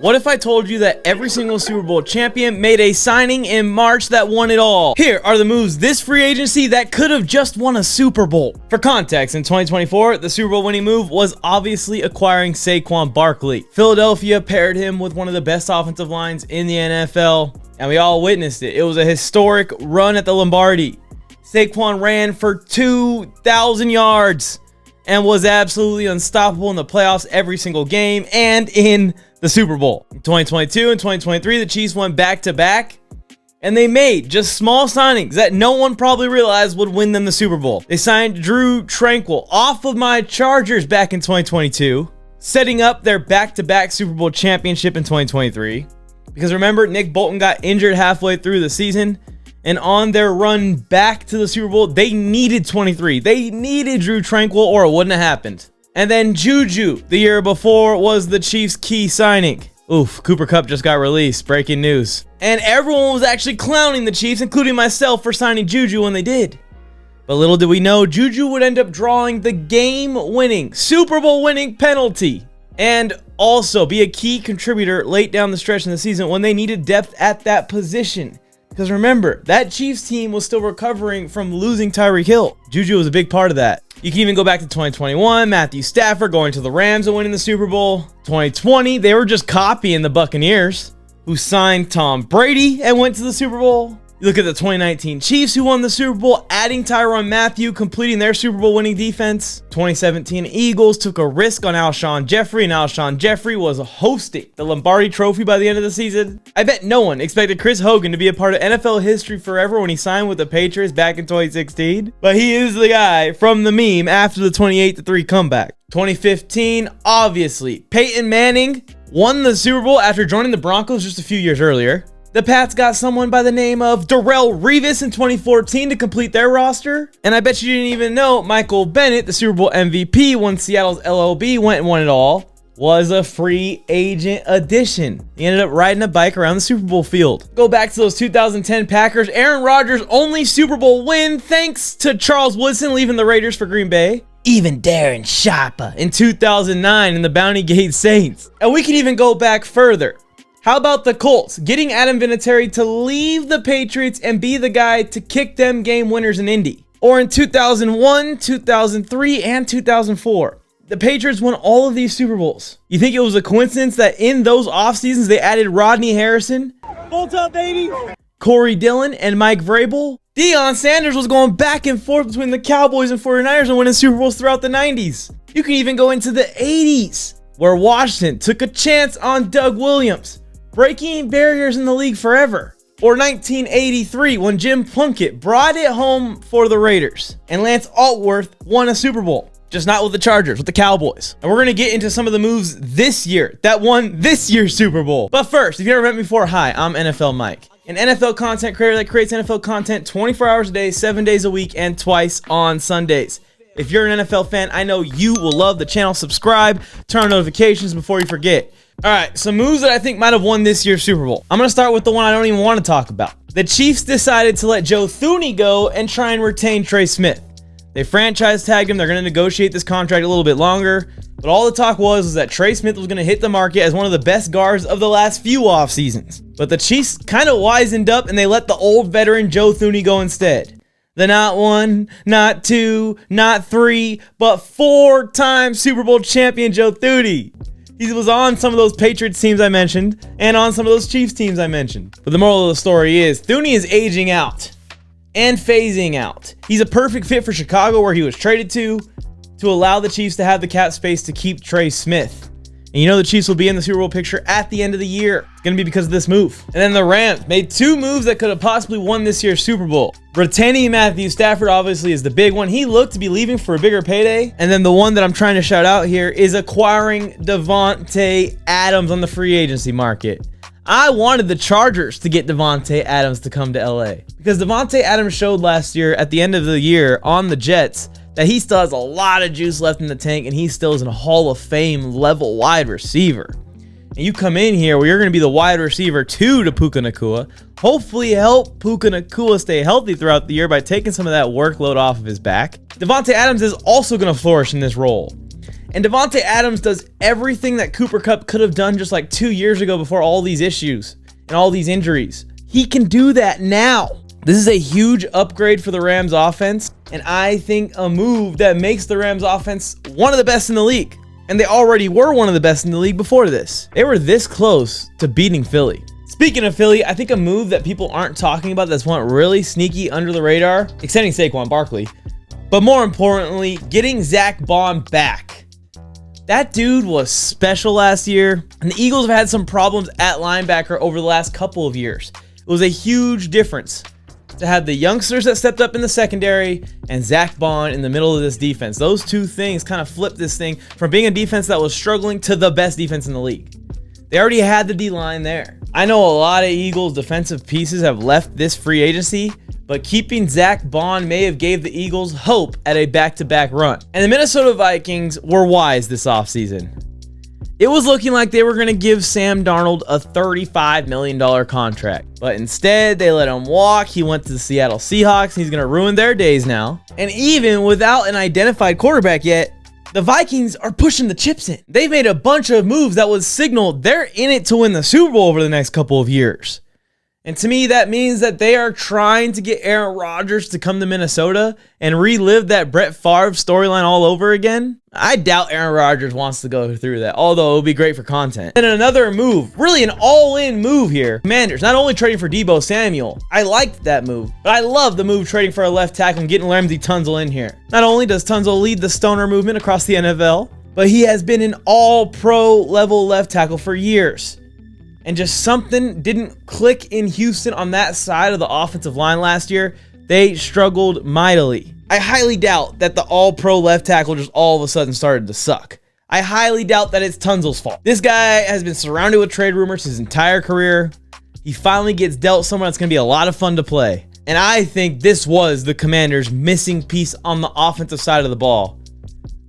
What if I told you that every single Super Bowl champion made a signing in March that won it all? Here are the moves this free agency that could have just won a Super Bowl. For context, in 2024, the Super Bowl winning move was obviously acquiring Saquon Barkley. Philadelphia paired him with one of the best offensive lines in the NFL, and we all witnessed it. It was a historic run at the Lombardi. Saquon ran for 2,000 yards and was absolutely unstoppable in the playoffs every single game and in the Super Bowl. In 2022 and 2023, the Chiefs went back-to-back, and they made just small signings that no one probably realized would win them the Super Bowl. They signed Drew Tranquill off of my Chargers back in 2022, setting up their back-to-back Super Bowl championship in 2023. Because remember, Nick Bolton got injured halfway through the season, and on their run back to the Super Bowl, they needed 23. They needed Drew Tranquill, or it wouldn't have happened. And then Juju, the year before, was the Chiefs' key signing. Oof, Cooper Kupp just got released. Breaking news. And everyone was actually clowning the Chiefs, including myself, for signing Juju when they did. But little did we know, Juju would end up drawing the game-winning, Super Bowl-winning penalty. And also be a key contributor late down the stretch in the season when they needed depth at that position. Because remember, that Chiefs team was still recovering from losing Tyreek Hill. Juju was a big part of that. You can even go back to 2021, Matthew Stafford going to the Rams and winning the Super Bowl. 2020, they were just copying the Buccaneers, who signed Tom Brady and went to the Super Bowl. You look at the 2019 Chiefs, who won the Super Bowl, adding Tyrann Mathieu, completing their Super Bowl winning defense. 2017 Eagles took a risk on Alshon Jeffrey, and Alshon Jeffrey was hosting the Lombardi Trophy by the end of the season. I bet no one expected Chris Hogan to be a part of NFL history forever when he signed with the Patriots back in 2016. But he is the guy from the meme after the 28-3 comeback. 2015, obviously, Peyton Manning won the Super Bowl after joining the Broncos just a few years earlier. The Pats got someone by the name of Darrelle Revis in 2014 to complete their roster. And I bet you didn't even know Michael Bennett, the Super Bowl MVP when Seattle's LOB went and won it all, was a free agent addition. He ended up riding a bike around the Super Bowl field. Go back to those 2010 Packers. Aaron Rodgers' only Super Bowl win thanks to Charles Woodson leaving the Raiders for Green Bay. Even Darren Sharper in 2009 in the Bounty Gate Saints. And we can even go back further. How about the Colts getting Adam Vinatieri to leave the Patriots and be the guy to kick them game winners in Indy? Or in 2001, 2003, and 2004. The Patriots won all of these Super Bowls. You think it was a coincidence that in those off seasons they added Rodney Harrison, Bolt up, baby, Corey Dillon, and Mike Vrabel? Deion Sanders was going back and forth between the Cowboys and 49ers and winning Super Bowls throughout the 90s. You can even go into the 80s, where Washington took a chance on Doug Williams, breaking barriers in the league forever. Or 1983, when Jim Plunkett brought it home for the Raiders, and Lance Altworth won a Super Bowl. Just not with the Chargers, with the Cowboys. And we're going to get into some of the moves this year that won this year's Super Bowl. But first, if you've never met me before, hi, I'm NFLmike, an NFL content creator that creates NFL content 24 hours a day, 7 days a week, and twice on Sundays. If you're an NFL fan, I know you will love the channel. Subscribe, turn on notifications before you forget. All right, some moves that I think might have won this year's Super Bowl. I'm going to start with the one I don't even want to talk about. The Chiefs decided to let Joe Thuney go and try and retain Trey Smith. They franchise tagged him. They're going to negotiate this contract a little bit longer. But all the talk was that Trey Smith was going to hit the market as one of the best guards of the last few off seasons. But the Chiefs kind of wisened up and they let the old veteran Joe Thuney go instead. The not one, not two, not three, but four-time Super Bowl champion Joe Thuney. He was on some of those Patriots teams I mentioned and on some of those Chiefs teams I mentioned. But the moral of the story is Thuney is aging out and phasing out. He's a perfect fit for Chicago, where he was traded to allow the Chiefs to have the cap space to keep Trey Smith. And you know the Chiefs will be in the Super Bowl picture at the end of the year. It's going to be because of this move. And then the Rams made two moves that could have possibly won this year's Super Bowl. Retaining Matthew Stafford obviously is the big one. He looked to be leaving for a bigger payday. And then the one that I'm trying to shout out here is acquiring Davante Adams on the free agency market. I wanted the Chargers to get Davante Adams to come to LA, because Davante Adams showed last year at the end of the year on the Jets that he still has a lot of juice left in the tank, and he still is a Hall of Fame level wide receiver. And you come in here where you're going to be the wide receiver to Puka Nacua, hopefully help Puka Nacua stay healthy throughout the year by taking some of that workload off of his back. Davante Adams is also going to flourish in this role. And Davante Adams does everything that Cooper Kupp could have done just like 2 years ago before all these issues and all these injuries. He can do that now. This is a huge upgrade for the Rams offense, and I think a move that makes the Rams offense one of the best in the league. And they already were one of the best in the league before this. They were this close to beating Philly. Speaking of Philly, I think a move that people aren't talking about that's went really sneaky under the radar, extending Saquon Barkley, but more importantly, getting Zach Bond back. That dude was special last year, and the Eagles have had some problems at linebacker over the last couple of years. It was a huge difference to have the youngsters that stepped up in the secondary and Zach Bond in the middle of this defense. Those two things kind of flipped this thing from being a defense that was struggling to the best defense in the league. They already had the D-line there. I know a lot of Eagles defensive pieces have left this free agency, but keeping Zach Bond may have gave the Eagles hope at a back-to-back run. And the Minnesota Vikings were wise this offseason. It was looking like they were going to give Sam Darnold a $35 million contract, but instead they let him walk. He went to the Seattle Seahawks. He's going to ruin their days now. And even without an identified quarterback yet, the Vikings are pushing the chips in. They've made a bunch of moves that would signal they're in it to win the Super Bowl over the next couple of years. And to me, that means that they are trying to get Aaron Rodgers to come to Minnesota and relive that Brett Favre storyline all over again. I doubt Aaron Rodgers wants to go through that, although it would be great for content. And another move, really an all-in move here. Commanders, not only trading for Deebo Samuel, I liked that move, but I love the move trading for a left tackle and getting Laremy Tunsil in here. Not only does Tunsil lead the stoner movement across the NFL, but he has been an all-pro level left tackle for years. And just something didn't click in Houston on that side of the offensive line last year. They struggled mightily. I highly doubt that the all-pro left tackle just all of a sudden started to suck. I highly doubt that it's Tunsil's fault. This guy has been surrounded with trade rumors his entire career. He finally gets dealt someone that's going to be a lot of fun to play. And I think this was the Commanders' missing piece on the offensive side of the ball.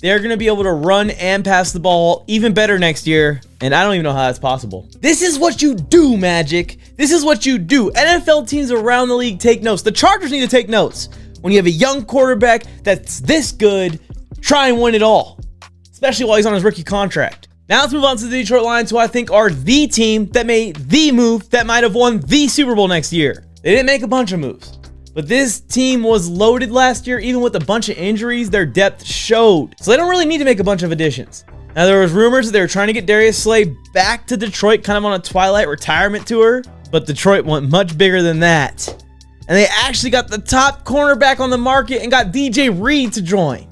They're going to be able to run and pass the ball even better next year, and I don't even know how that's possible. This is what you do, Magic. This is what you do. NFL teams around the league take notes. The Chargers need to take notes. When you have a young quarterback that's this good, try and win it all, especially while he's on his rookie contract. Now let's move on to the Detroit Lions, who I think are the team that made the move that might have won the Super Bowl next year. They didn't make a bunch of moves, but this team was loaded last year. Even with a bunch of injuries, their depth showed. So they don't really need to make a bunch of additions. Now, there was rumors that they were trying to get Darius Slay back to Detroit, kind of on a twilight retirement tour, but Detroit went much bigger than that. And they actually got the top cornerback on the market and got DJ Reed to join.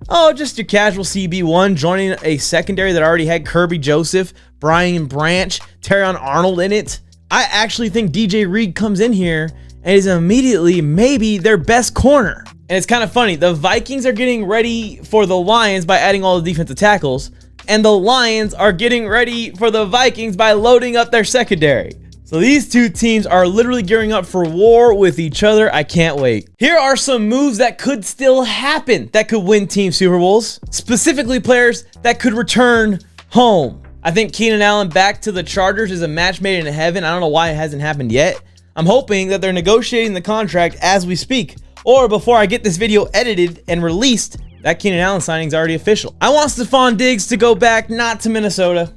Oh, just your casual CB1 joining a secondary that already had Kirby Joseph, Brian Branch, Terrion Arnold in it. I actually think DJ Reed comes in here and is immediately maybe their best corner. And it's kind of funny. The Vikings are getting ready for the Lions by adding all the defensive tackles, and the Lions are getting ready for the Vikings by loading up their secondary. So these two teams are literally gearing up for war with each other. I can't wait. Here are some moves that could still happen that could win team Super Bowls, specifically players that could return home. I think Keenan Allen back to the Chargers is a match made in heaven. I don't know why it hasn't happened yet. I'm hoping that they're negotiating the contract as we speak, or before I get this video edited and released, that Keenan Allen signing is already official. I want Stephon Diggs to go back, not to Minnesota.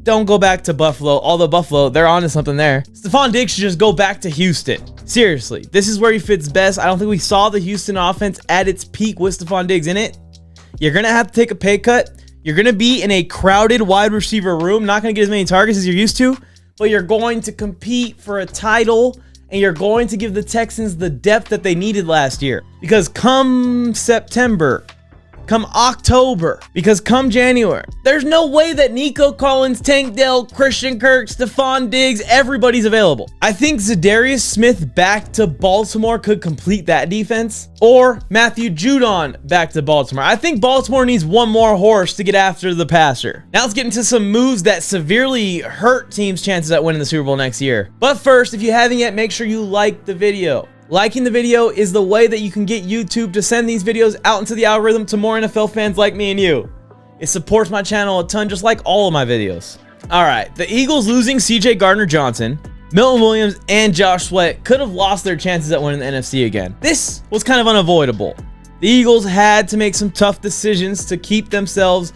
Don't go back to Buffalo, although Buffalo, they're onto something there. Stephon Diggs should just go back to Houston. Seriously, this is where he fits best. I don't think we saw the Houston offense at its peak with Stephon Diggs in it. You're going to have to take a pay cut. You're going to be in a crowded wide receiver room, not going to get as many targets as you're used to, but you're going to compete for a title, and you're going to give the Texans the depth that they needed last year. Because come September, come October, because come January, there's no way that Nico Collins, Tank Dell, Christian Kirk, Stephon Diggs, everybody's available. I think Zadarius Smith back to Baltimore could complete that defense, or Matthew Judon back to Baltimore. I think Baltimore needs one more horse to get after the passer. Now let's get into some moves that severely hurt teams' chances at winning the Super Bowl next year. But first, if you haven't yet, make sure you like the video. Liking the video is the way that you can get YouTube to send these videos out into the algorithm to more NFL fans like me and you. It supports my channel a ton, just like all of my videos. All right, the Eagles losing CJ Gardner-Johnson, Milton Williams, and Josh Sweat could have lost their chances at winning the NFC again. This was kind of unavoidable. The Eagles had to make some tough decisions to keep themselves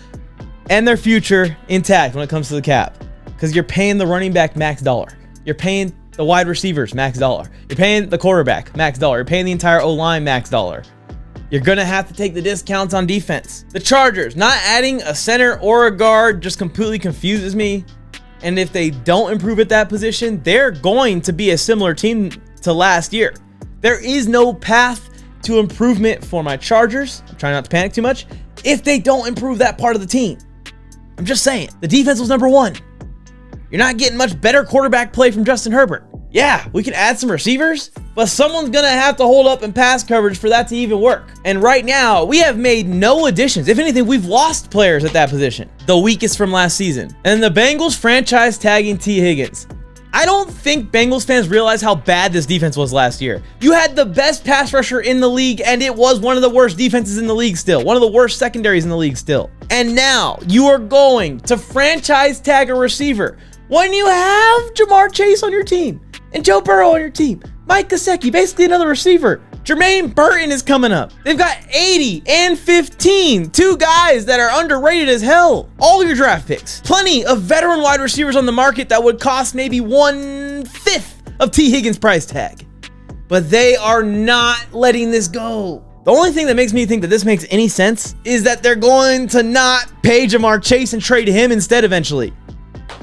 and their future intact when it comes to the cap. Because you're paying the running back max dollar. You're paying the wide receivers max dollar. You're paying the quarterback max dollar. You're paying the entire O-line max dollar. You're going to have to take the discounts on defense. The Chargers, not adding a center or a guard just completely confuses me. And if they don't improve at that position, they're going to be a similar team to last year. There is no path to improvement for my Chargers. I'm trying not to panic too much. If they don't improve that part of the team. I'm just saying, the defense was number one. You're not getting much better quarterback play from Justin Herbert. Yeah, we can add some receivers, but someone's going to have to hold up in pass coverage for that to even work. And right now, we have made no additions. If anything, we've lost players at that position, the weakest from last season. And the Bengals franchise tagging T. Higgins. I don't think Bengals fans realize how bad this defense was last year. You had the best pass rusher in the league, and it was one of the worst defenses in the league still. One of the worst secondaries in the league still. And now, you are going to franchise tag a receiver when you have Jamar Chase on your team, and Joe Burrow on your team, Mike Gesicki, basically another receiver. Jermaine Burton is coming up. They've got 80 and 15, two guys that are underrated as hell. All your draft picks. Plenty of veteran wide receivers on the market that would cost maybe 1/5 of T. Higgins' price tag. But they are not letting this go. The only thing that makes me think that this makes any sense is that they're going to not pay Jamar Chase and trade him instead eventually.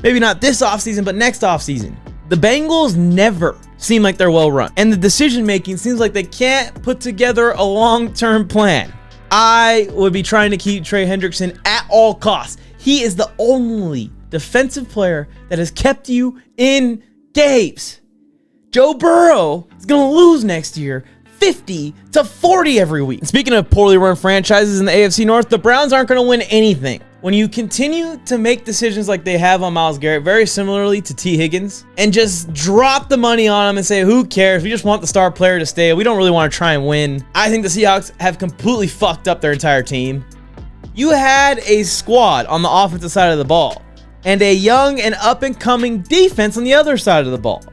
Maybe not this offseason, but next offseason. The Bengals never seem like they're well run, and the decision making seems like they can't put together a long-term plan. I would be trying to keep Trey Hendrickson at all costs. He is the only defensive player that has kept you in games. Joe Burrow is going to lose next year 50-40 every week. And speaking of poorly run franchises in the AFC North, the Browns aren't going to win anything. When you continue to make decisions like they have on Myles Garrett, very similarly to T. Higgins, and just drop the money on him and say, who cares? We just want the star player to stay. We don't really want to try and win. I think the Seahawks have completely fucked up their entire team. You had a squad on the offensive side of the ball and a young and up-and-coming defense on the other side of the ball.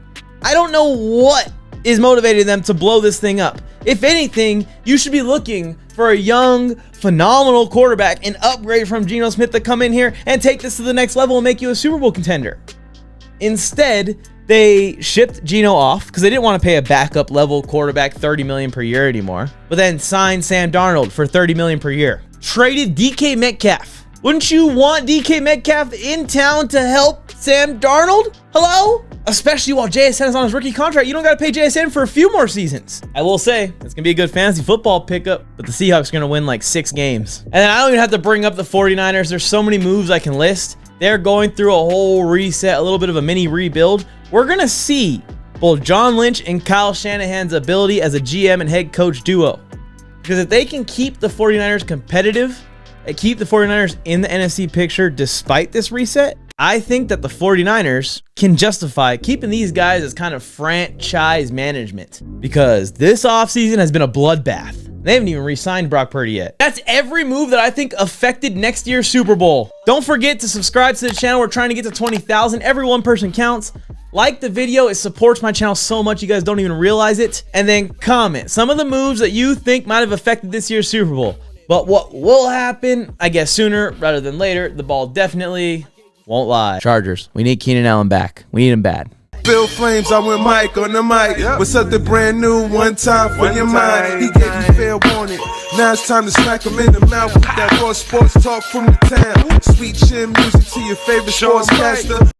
I don't know what is motivating them to blow this thing up. If anything, you should be looking for a young, phenomenal quarterback, an upgrade from Geno Smith to come in here and take this to the next level and make you a Super Bowl contender. Instead, they shipped Geno off because they didn't want to pay a backup level quarterback $30 million per year anymore, but then signed Sam Darnold for $30 million per year. Traded DK Metcalf. Wouldn't you want DK Metcalf in town to help Sam Darnold? Hello? Especially while JSN is on his rookie contract. You don't got to pay JSN for a few more seasons. I will say, it's going to be a good fantasy football pickup, but the Seahawks are going to win like 6 games. And then I don't even have to bring up the 49ers. There's so many moves I can list. They're going through a whole reset, a little bit of a mini rebuild. We're going to see both John Lynch and Kyle Shanahan's ability as a GM and head coach duo. Because if they can keep the 49ers competitive and keep the 49ers in the NFC picture despite this reset, I think that the 49ers can justify keeping these guys as kind of franchise management, because this offseason has been a bloodbath. They haven't even re-signed Brock Purdy yet. That's every move that I think affected next year's Super Bowl. Don't forget to subscribe to the channel. We're trying to get to 20,000. Every one person counts. Like the video. It supports my channel so much you guys don't even realize it. And then comment some of the moves that you think might have affected this year's Super Bowl. But what will happen, I guess sooner rather than later, the ball definitely won't lie. Chargers, we need Keenan Allen back. We need him bad. Bill Flames, I'm with Mike on the mic. With something brand new, one time for your mind. He gave you fair warning. Now it's time to smack him in the mouth with that raw sports talk from the town. Sweet chin music to your favorite sportscaster.